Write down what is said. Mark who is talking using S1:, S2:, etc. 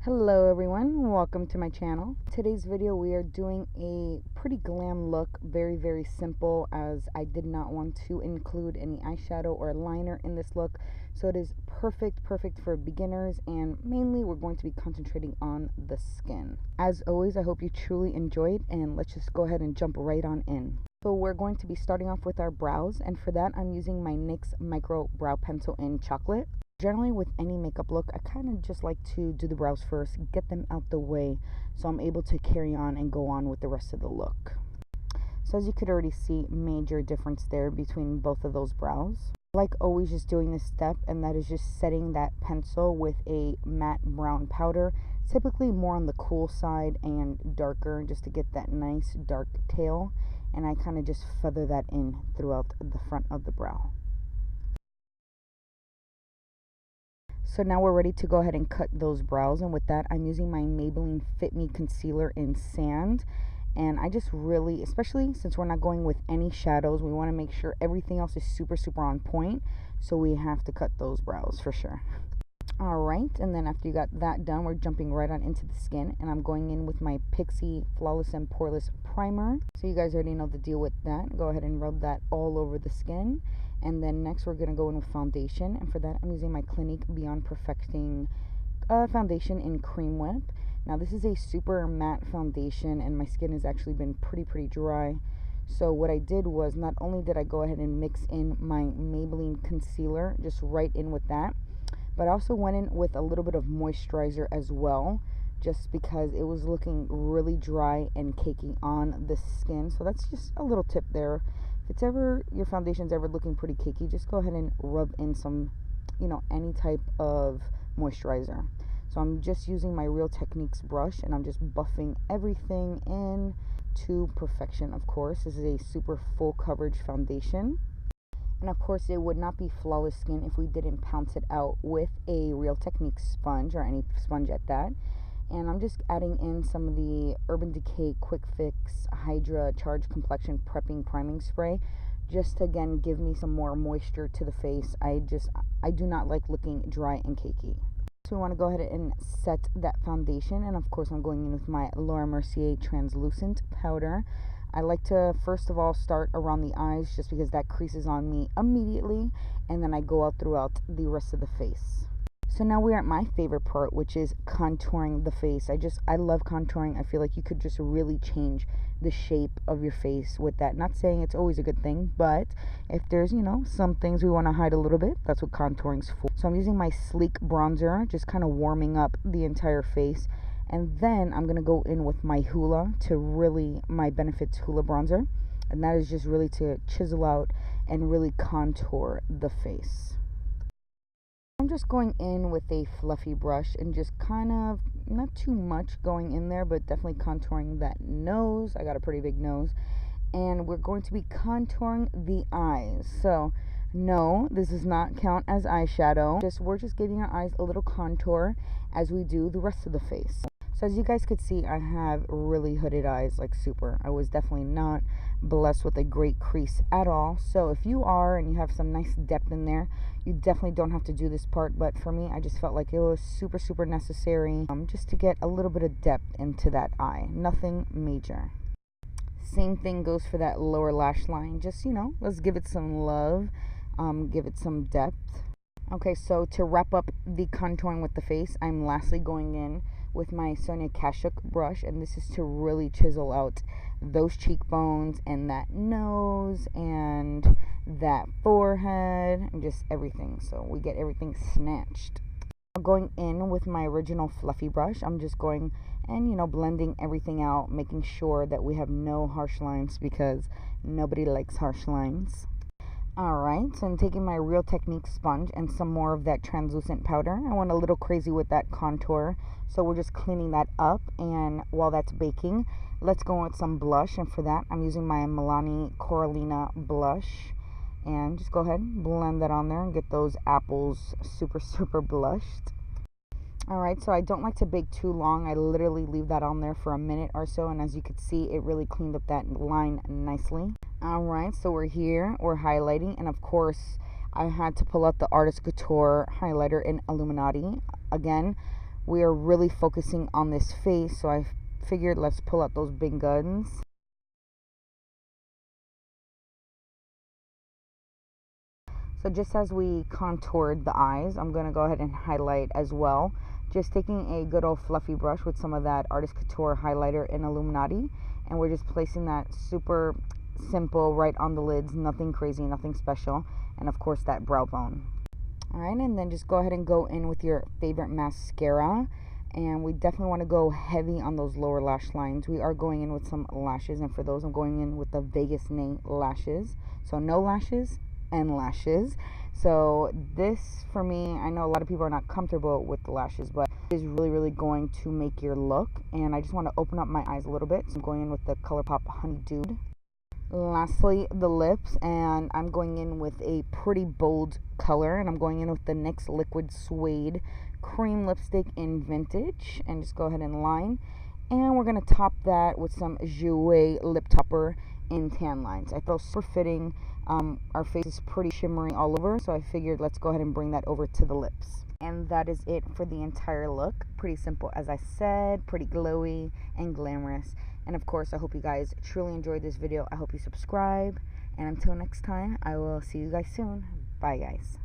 S1: Hello everyone, welcome to my channel. Today's video we are doing a pretty glam look, very simple, as I did not want to include any eyeshadow or liner in this look. So it is perfect for beginners, and mainly we're going to be concentrating on the skin. As always, I hope you truly enjoyed, and let's just go ahead and jump right on in. So we're going to be starting off with our brows, and for that I'm using my NYX Micro Brow Pencil in Chocolate. Generally with any makeup look, I kind of just like to do the brows first, get them out the way so I'm able to carry on and go on with the rest of the look. So as you could already see, major difference there between both of those brows. Like always, just doing this step, and that is just setting that pencil with a matte brown powder, typically more on the cool side and darker, just to get that nice dark tail, and I kind of just feather that in throughout the front of the brow. So now we're ready to go ahead and cut those brows, and with that I'm using my Maybelline Fit Me Concealer in Sand. And I just really, especially since we're not going with any shadows, we want to make sure everything else is super on point, so we have to cut those brows for sure. Alright, and then after you got that done, we're jumping right on into the skin, and I'm going in with my Pixi Flawless and Poreless Primer. So you guys already know the deal with that. Go ahead and rub that all over the skin. And then next we're going to go in with foundation, and for that I'm using my Clinique Beyond Perfecting foundation in Cream Whip. Now this is a super matte foundation, and my skin has actually been pretty dry. So what I did was, not only did I go ahead and mix in my Maybelline concealer just right in with that, but I also went in with a little bit of moisturizer as well, just because it was looking really dry and cakey on the skin. So that's just a little tip there. If it's ever, your foundation's ever looking pretty cakey, just go ahead and rub in some, any type of moisturizer. So I'm just using my Real Techniques brush, and I'm just buffing everything in to perfection. Of course, this is a super full coverage foundation. And of course, it would not be flawless skin if we didn't pounce it out with a Real Techniques sponge, or any sponge at that. And I'm just adding in some of the Urban Decay Quick Fix Hydra Charge Complexion Prepping Priming Spray, just to again give me some more moisture to the face. I do not like looking dry and cakey. So we want to go ahead and set that foundation, and of course I'm going in with my Laura Mercier Translucent Powder. I like to first of all start around the eyes, just because that creases on me immediately, and then I go out throughout the rest of the face. So now we're at my favorite part, which is contouring the face. I love contouring. I feel like you could just really change the shape of your face with that. Not saying it's always a good thing, but if there's, some things we want to hide a little bit, that's what contouring's for. So I'm using my Sleek bronzer, just kind of warming up the entire face. And then I'm going to go in with my Hoola, my Benefits Hoola bronzer. And that is just really to chisel out and really contour the face. I'm just going in with a fluffy brush and just kind of, not too much going in there, but definitely contouring that nose. I got a pretty big nose. And we're going to be contouring the eyes. So no, this does not count as eyeshadow. We're just giving our eyes a little contour as we do the rest of the face. So as you guys could see, I have really hooded eyes, like super. I was definitely not blessed with a great crease at all. So if you are and you have some nice depth in there, you definitely don't have to do this part. But for me, I just felt like it was super necessary, just to get a little bit of depth into that eye. Nothing major. Same thing goes for that lower lash line. Just, let's give it some love, give it some depth. Okay, so to wrap up the contouring with the face, I'm lastly going in with my Sonia Kashuk brush, and this is to really chisel out those cheekbones and that nose and that forehead and just everything, so we get everything snatched. Going in with my original fluffy brush, I'm just going and blending everything out, making sure that we have no harsh lines, because nobody likes harsh lines. Alright, so I'm taking my Real Techniques sponge and some more of that translucent powder. I went a little crazy with that contour, so we're just cleaning that up. And while that's baking, let's go with some blush. And for that, I'm using my Milani Coralina blush. And just go ahead and blend that on there and get those apples super blushed. Alright, so I don't like to bake too long. I literally leave that on there for a minute or so, and as you can see, it really cleaned up that line nicely. Alright, so we're here, we're highlighting, and of course, I had to pull out the Artist Couture highlighter in Illuminati. Again, we are really focusing on this face, so I figured let's pull out those big guns. So just as we contoured the eyes, I'm going to go ahead and highlight as well. Just taking a good old fluffy brush with some of that Artist Couture highlighter in Illuminati, and we're just placing that super simple right on the lids, nothing crazy, nothing special, and of course that brow bone. Alright, and then just go ahead and go in with your favorite mascara, and we definitely want to go heavy on those lower lash lines. We are going in with some lashes, and for those I'm going in with the Vegas nail lashes, so no lashes and lashes. So this, for me, I know a lot of people are not comfortable with the lashes, but it is really going to make your look. And I just want to open up my eyes a little bit, so I'm going in with the ColourPop Honey Dude. Lastly, the lips, and I'm going in with a pretty bold color, and I'm going in with the NYX Liquid Suede Cream Lipstick in Vintage, and just go ahead and line. And we're going to top that with some Jouer Lip Topper in Tan Lines. I feel super fitting. Our face is pretty shimmery all over, so I figured let's go ahead and bring that over to the lips. And that is it for the entire look. Pretty simple, as I said, pretty glowy and glamorous. And of course, I hope you guys truly enjoyed this video. I hope you subscribe. And until next time, I will see you guys soon. Bye, guys.